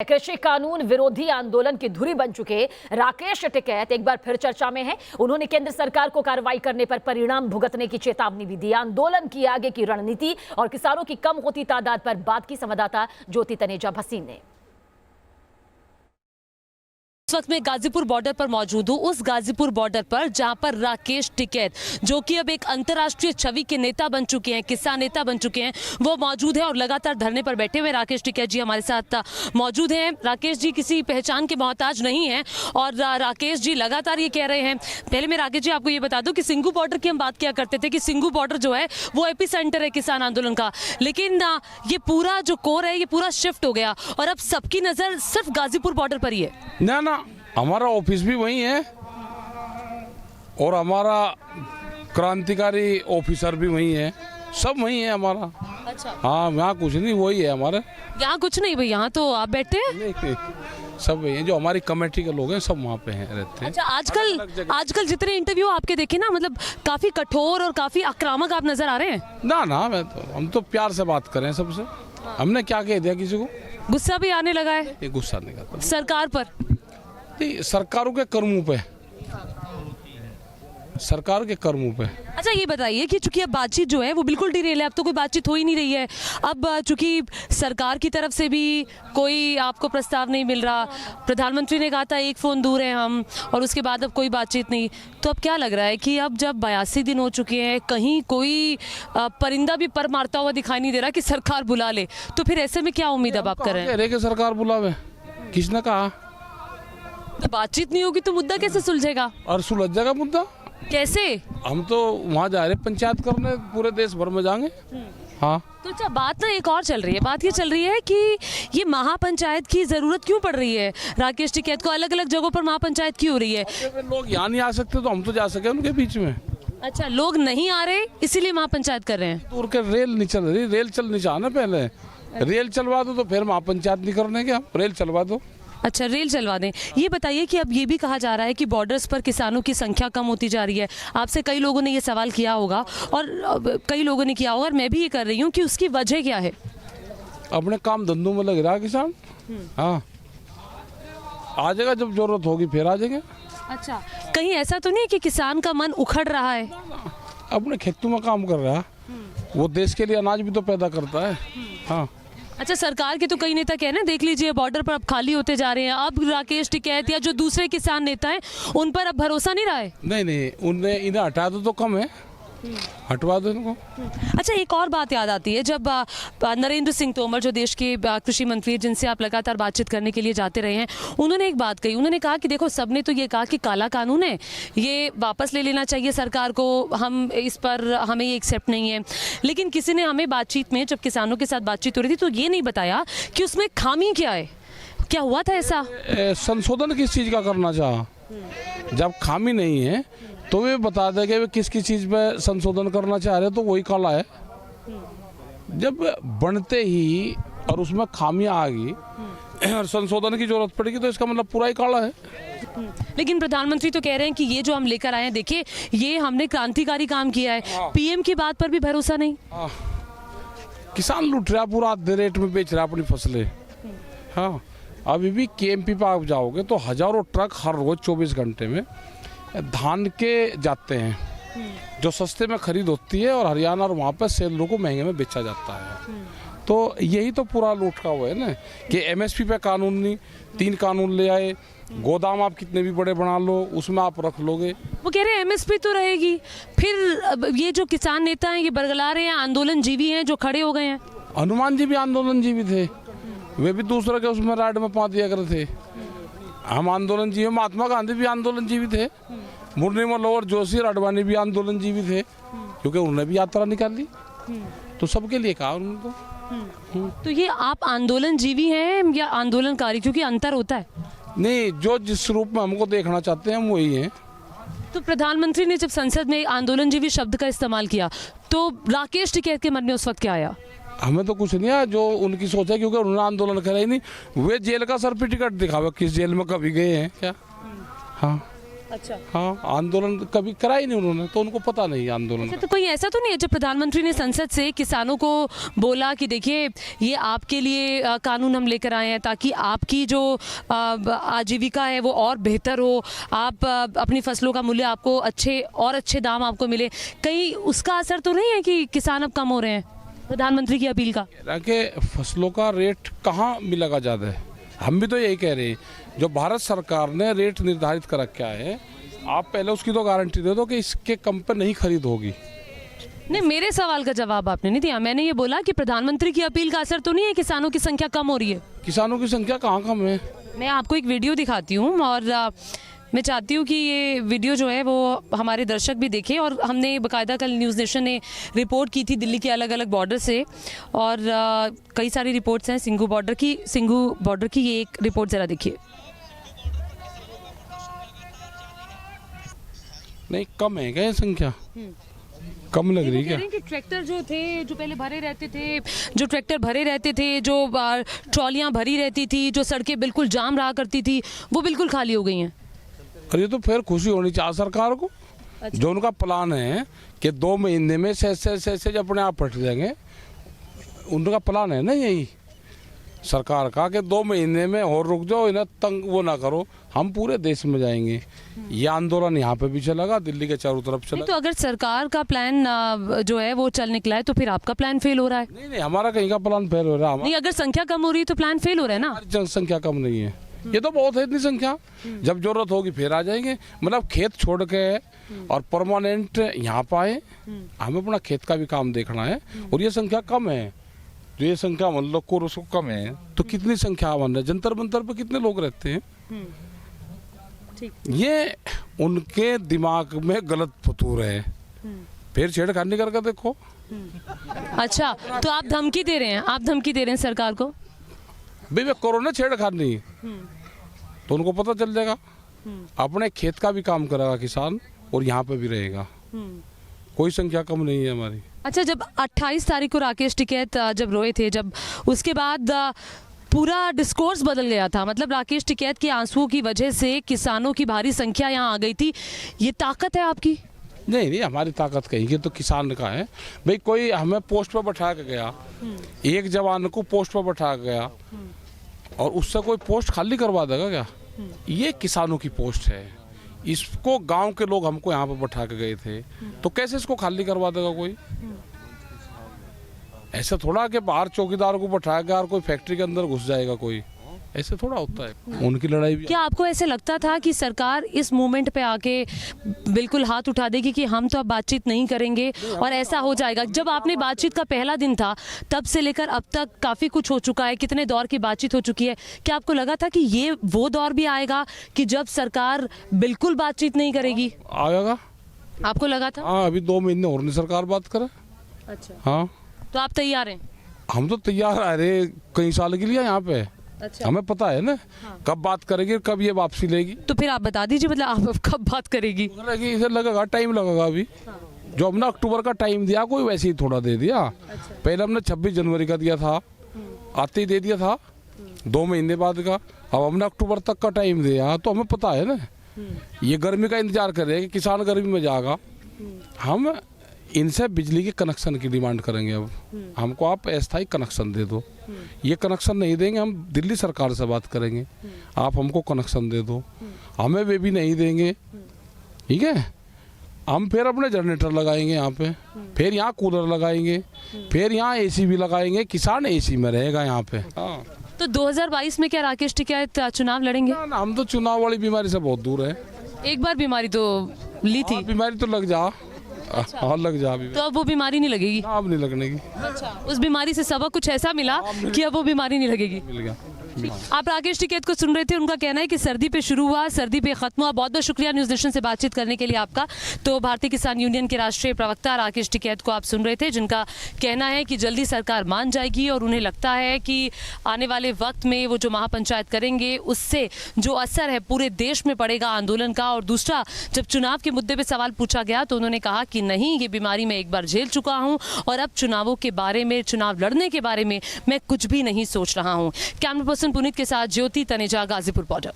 कृषि कानून विरोधी आंदोलन की धुरी बन चुके राकेश टिकैत एक बार फिर चर्चा में हैं। उन्होंने केंद्र सरकार को कार्रवाई करने पर परिणाम भुगतने की चेतावनी भी दी। आंदोलन की आगे की रणनीति और किसानों की कम होती तादाद पर बात की संवाददाता ज्योति तनेजा भसीन ने। इस वक्त मैं गाजीपुर बॉर्डर पर मौजूद हूँ, उस गाजीपुर बॉर्डर पर जहां पर राकेश टिकैत जो कि अब एक अंतर्राष्ट्रीय छवि के नेता बन चुके हैं, किसान नेता बन चुके हैं, वो मौजूद है और लगातार धरने पर बैठे हुए राकेश टिकैत जी हमारे साथ मौजूद हैं। राकेश जी किसी पहचान के मोहताज नहीं है और राकेश जी लगातार ये कह रहे हैं। पहले मैं राकेश जी आपको ये बता दूं कि सिंघू बॉर्डर की हम बात किया करते थे कि सिंघू बॉर्डर जो है वो एपी सेंटर है किसान आंदोलन का, लेकिन ये पूरा जो कोर है ये पूरा शिफ्ट हो गया और अब सबकी नजर सिर्फ गाजीपुर बॉर्डर पर ही है। ना हमारा ऑफिस भी वही है और हमारा क्रांतिकारी ऑफिसर भी वही है, सब वही है हमारा। अच्छा, हाँ, यहाँ कुछ नहीं, वही है हमारे। यहाँ कुछ नहीं भाई, यहाँ तो आप बैठते हैं। नहीं, सब वही है, जो हमारी कमेटी के लोग हैं सब वहाँ पे हैं, रहते हैं। अच्छा, आजकल जितने इंटरव्यू आपके देखे ना, मतलब काफी कठोर और काफी आक्रामक आप नजर आ रहे हैं। ना हम तो प्यार से बात करें सबसे। हमने क्या कह दिया किसी को? गुस्सा भी आने लगा है? ये गुस्सा नहीं करता सरकार पर? नहीं, सरकारों के कर्मों पे, सरकार के कर्मों पे। अच्छा, ये बताइए कि चूंकि अब बातचीत जो है वो बिल्कुल डिरेल है, अब तो कोई बातचीत हो ही नहीं रही है। अब चूंकि सरकार की तरफ से भी कोई आपको प्रस्ताव नहीं मिल रहा, प्रधानमंत्री ने कहा था 1 फोन दूर है हम, और उसके बाद अब कोई बातचीत नहीं, तो अब क्या लग रहा है कि अब जब 82 दिन हो चुके हैं, कहीं कोई परिंदा भी पर मारता हुआ दिखाई नहीं दे रहा कि सरकार बुला ले, तो फिर ऐसे में क्या उम्मीद अब आप कर रहे हैं? कि सरकार बुलावे, किसने कहा? तो बातचीत नहीं होगी तो मुद्दा कैसे सुलझेगा? और सुलझ जाएगा मुद्दा कैसे? हम तो वहाँ जा रहे पंचायत करने, पूरे देश भर में जाएंगे। हाँ, तो अच्छा, बात ना एक और चल रही है, बात ये चल रही है कि ये महापंचायत की जरूरत क्यों पड़ रही है राकेश टिकैत को? अलग अलग जगहों पर महापंचायत क्यों हो रही है? लोग यहाँ नहीं आ सकते तो हम तो जा सके उनके बीच में। अच्छा, लोग नहीं आ रहे इसीलिए महापंचायत कर रहे हैं। दूर के रेल नहीं चल रही, रेल चलनी चाहिए ना पहले। रेल चलवा दो तो फिर महापंचायत नहीं करने के, रेल चलवा दो। अच्छा, रेल चलवा दें। ये बताइए कि अब ये भी कहा जा रहा है कि बॉर्डर्स पर किसानों की संख्या कम होती जा रही है। आपसे कई लोगों ने ये सवाल किया होगा और कई लोगों ने किया होगा, और मैं भी ये कर रही हूँ कि उसकी वजह क्या है? अपने काम धंधों में लग रहा है किसान। हाँ, आ जाएगा, जब जरूरत होगी फिर आ जाएंगे। अच्छा, कहीं ऐसा तो नहीं है कि किसान का मन उखड़ रहा है? अपने खेतों में काम कर रहा है, वो देश के लिए अनाज भी तो पैदा करता है। हाँ। अच्छा, सरकार के तो कई नेता कह रहे हैं, देख लीजिए बॉर्डर पर अब खाली होते जा रहे हैं, अब राकेश टिकैत या जो दूसरे किसान नेता हैं उन पर अब भरोसा नहीं रहा है। नहीं, उन्हें इन्हें हटा दो तो कम है, हटवा दो इनको। अच्छा, एक और बात याद आती है, जब नरेंद्र सिंह तोमर जो देश के कृषि मंत्री हैं, जिनसे आप लगातार बातचीत करने के लिए जाते रहे हैं, उन्होंने एक बात कही। उन्होंने कहा कि देखो, सबने तो ये कहा कि काला कानून है, ये वापस ले लेना चाहिए सरकार को, हम इस पर हमें ये एक्सेप्ट नहीं है, लेकिन किसी ने हमें बातचीत में, जब किसानों के साथ बातचीत हो रही थी, तो ये नहीं बताया कि उसमें खामी क्या है, क्या हुआ था ऐसा? संशोधन किस चीज़ का करना चाहा? जब खामी नहीं है तो वे बता दें कि वे किस चीज़ पे संशोधन करना चाह रहे, तो वही काला है। जब बनते ही और उसमें खामियां आ गई और संशोधन की जरूरत पड़ेगी तो इसका मतलब पूरा ही काला है। लेकिन प्रधानमंत्री तो कह रहे हैं कि ये जो हम लेकर आए हैं, देखिए ये हमने क्रांतिकारी काम किया है। पीएम की बात पर भी भरोसा नहीं। किसान लूट रहा, पूरा आधे रेट में बेच रहा अपनी फसलें। हाँ, अभी भी केएमपी पर आप जाओगे तो हजारों ट्रक हर रोज 24 घंटे में धान के जाते हैं, जो सस्ते में खरीद होती है और हरियाणा और वहाँ पर सेलरों को महंगे में बेचा जाता है। तो यही तो पूरा लूट का हुआ है ना कि एमएसपी पे कानून नहीं, 3 कानून ले आए, गोदाम आप कितने भी बड़े बना लो उसमें आप रख लोगे। वो कह रहे हैं एमएसपी तो रहेगी, फिर ये जो किसान नेता हैं ये बरगला रहे हैं, आंदोलन जीवी हैं जो खड़े हो गए हैं। हनुमान जी भी आंदोलन जीवी थे, वे भी दूसरे के उसमें राइड में पा दिया करते थे। हम आंदोलन जीवी, महात्मा गांधी भी आंदोलन जीवी थे, मुरलीधर और जोशी अडवाणी भी आंदोलन जीवी थे, क्योंकि उन्होंने भी यात्रा निकाली। तो सबके लिए कहा उन्होंने। तो ये आप आंदोलन जीवी हैं या आंदोलनकारी, क्योंकि अंतर होता है? नहीं, जो जिस रूप में हमको देखना चाहते हैं हम वही हैं। तो प्रधानमंत्री ने जब संसद में आंदोलन जीवी शब्द का इस्तेमाल किया तो राकेश टिकैत के मन में उस वक्त क्या आया? हमें तो कुछ नहीं है, जो उनकी सोच है, क्योंकि उन्होंने आंदोलन करा ही नहीं। वे जेल का सर्टिफिकेट दिखावे, किस जेल में कभी गए हैं क्या? हाँ, अच्छा। हाँ, आंदोलन कभी करा ही नहीं उन्होंने, तो उनको पता नहीं आंदोलन अच्छा, का। तो कोई ऐसा तो नहीं है जब प्रधानमंत्री ने संसद से किसानों को बोला कि देखिए ये आपके लिए कानून हम लेकर आए हैं ताकि आपकी जो आजीविका है वो और बेहतर हो, आप अपनी फसलों का मूल्य आपको अच्छे दाम आपको मिले, कहीं उसका असर तो नहीं है कि किसान अब कम हो रहे हैं प्रधानमंत्री की अपील का? कि फसलों का रेट कहाँ मिलेगा ज़्यादा है, हम भी तो यही कह रहे हैं। जो भारत सरकार ने रेट निर्धारित कर रखा है, आप पहले उसकी तो गारंटी दे दो कि इसके कम पे नहीं खरीद होगी। नहीं, मेरे सवाल का जवाब आपने नहीं दिया। मैंने ये बोला कि प्रधानमंत्री की अपील का असर तो नहीं है, किसानों की संख्या कम हो रही है? किसानों की संख्या कहाँ कम है? मैं आपको एक वीडियो दिखाती हूँ और मैं चाहती हूँ कि ये वीडियो जो है वो हमारे दर्शक भी देखें। और हमने बाकायदा कल न्यूज़ नेशन ने रिपोर्ट की थी दिल्ली के अलग अलग बॉर्डर से, और कई सारी रिपोर्ट्स हैं सिंघू बॉर्डर की ये एक रिपोर्ट ज़रा देखिए। नहीं, कम है क्या ये संख्या? कम लग रही है क्या? कि ट्रैक्टर जो थे, जो पहले भरे रहते थे, जो ट्रैक्टर भरे रहते थे, जो ट्रॉलियाँ भरी रहती थी, जो सड़कें बिल्कुल जाम रहा करती थी, वो बिल्कुल खाली हो गई हैं। और ये तो फिर खुशी होनी चाहिए सरकार को। अच्छा। जो उनका प्लान है कि 2 महीने में से अपने आप फट जाएंगे, उनका प्लान है ना यही सरकार का कि 2 महीने में और रुक जाओ, इन्हें तंग वो ना करो, हम पूरे देश में जाएंगे। ये आंदोलन यहाँ पे भी चलेगा, दिल्ली के चारों तरफ चलेगा। तो अगर सरकार का प्लान जो है वो चल निकला है तो फिर आपका प्लान फेल हो रहा है? नहीं, हमारा कहीं का प्लान फेल हो रहा है। नहीं, अगर संख्या कम हो रही है तो प्लान फेल हो रहा है ना? हमारी जनसंख्या कम नहीं है, ये तो बहुत है इतनी संख्या। जब जरूरत होगी फिर आ जाएंगे, मतलब खेत छोड़ के और परमानेंट यहाँ पे आए। हमें अपना खेत का भी काम देखना है, और ये संख्या कम है। जो ये संख्या मान लो को उसको कम है, तो कितनी संख्या मान रहे, जंतर मंतर पे कितने लोग रहते हैं? ठीक। ये उनके दिमाग में गलत फतूर है, फिर छेड़खानी करके देखो। अच्छा, तो आप धमकी दे रहे हैं, सरकार को? भाई वे करो ना छेड़खानी, तो उनको पता चल जाएगा। अपने खेत का भी काम करेगा किसान, और यहाँ पे भी रहेगा। कोई संख्या कम नहीं है हमारी। अच्छा, जब 28 तारीख को राकेश टिकैत जब रोए थे, जब उसके बाद पूरा डिस्कोर्स बदल गया था, मतलब राकेश टिकैत के आंसुओं की वजह से किसानों की भारी संख्या यहाँ आ गई थी, ये ताकत है आपकी? नहीं, हमारी ताकत कहीं की, तो किसान का है भाई। कोई हमें पोस्ट पर बैठा के गया, एक जवान को पोस्ट पर बैठा के गया, और उससे कोई पोस्ट खाली करवा देगा क्या? ये किसानों की पोस्ट है, इसको गांव के लोग हमको यहाँ पर बैठा के गए थे, तो कैसे इसको खाली करवा देगा कोई? ऐसा थोड़ा कि बाहर चौकीदार को बैठा के और कोई फैक्ट्री के अंदर घुस जाएगा कोई, ऐसे थोड़ा होता है। उनकी लड़ाई भी। क्या आपको ऐसे लगता था कि सरकार इस मोमेंट पे आके बिल्कुल हाथ उठा देगी कि हम तो अब बातचीत नहीं करेंगे और ऐसा हो जाएगा? जब आपने बातचीत का पहला दिन था, तब से लेकर अब तक काफ़ी कुछ हो चुका है, कितने दौर की बातचीत हो चुकी है, क्या आपको लगा था कि ये वो दौर भी आएगा कि जब सरकार बिल्कुल बातचीत नहीं करेगी? आएगा। आपको लगा था? हाँ, अभी 2 महीने और नहीं सरकार बात करे। अच्छा, हाँ, तो आप तैयार हैं? हम तो तैयार आ रहे कई साल के लिए यहाँ पे। अच्छा, हमें पता है ना कब बात करेगी, कब ये वापसी लेगी। तो फिर आप बता दीजिए, मतलब आप कब बात करेगी? इसे लगेगा, टाइम लगेगा अभी। जो हमने अक्टूबर का टाइम दिया, कोई वैसे ही थोड़ा दे दिया। पहले हमने 26 जनवरी का दिया था, आते ही दे दिया था 2 महीने बाद का। अब हमने अक्टूबर तक का टाइम दिया, तो हमें पता है ना ये गर्मी का इंतजार कर रहे हैं कि किसान गर्मी में जाएगा। हम इनसे बिजली के कनेक्शन की डिमांड करेंगे। अब हमको आप अस्थायी कनेक्शन दे दो। ये कनेक्शन नहीं देंगे, हम दिल्ली सरकार से बात करेंगे, आप हमको कनेक्शन दे दो। हमें वे भी नहीं देंगे, ठीक है? हम फिर अपने जनरेटर लगाएंगे यहाँ पे, फिर यहाँ कूलर लगाएंगे, फिर यहाँ एसी भी लगाएंगे। किसान एसी में रहेगा यहाँ पे। हाँ, तो 2022 में क्या राकेश टिकैत चुनाव लड़ेंगे? ना, हम तो चुनाव वाली बीमारी से बहुत दूर है। एक बार बीमारी तो ली थी। बीमारी तो लग जा। हाँ, लग जा अभी। तो अब वो बीमारी नहीं लगेगी? अब नहीं लगने की। अच्छा, उस बीमारी से सबक कुछ ऐसा मिला कि अब वो बीमारी नहीं लगेगी। मिल गया। आप राकेश टिकैत को सुन रहे थे। उनका कहना है कि सर्दी पे शुरू हुआ, सर्दी पे खत्म हुआ। बहुत बहुत शुक्रिया न्यूज़ नेशन से बातचीत करने के लिए आपका। तो भारतीय किसान यूनियन के राष्ट्रीय प्रवक्ता राकेश टिकैत को आप सुन रहे थे, जिनका कहना है कि जल्दी सरकार मान जाएगी और उन्हें लगता है कि आने वाले वक्त में वो जो महापंचायत करेंगे उससे जो असर है पूरे देश में पड़ेगा आंदोलन का। और दूसरा, जब चुनाव के मुद्दे पर सवाल पूछा गया तो उन्होंने कहा कि नहीं, ये बीमारी मैं एक बार झेल चुका हूँ और अब चुनावों के बारे में, चुनाव लड़ने के बारे में मैं कुछ भी नहीं सोच रहा हूँ। कैमरा पर्सन पुनीत के साथ ज्योति तनेजा, गाजीपुर बॉर्डर।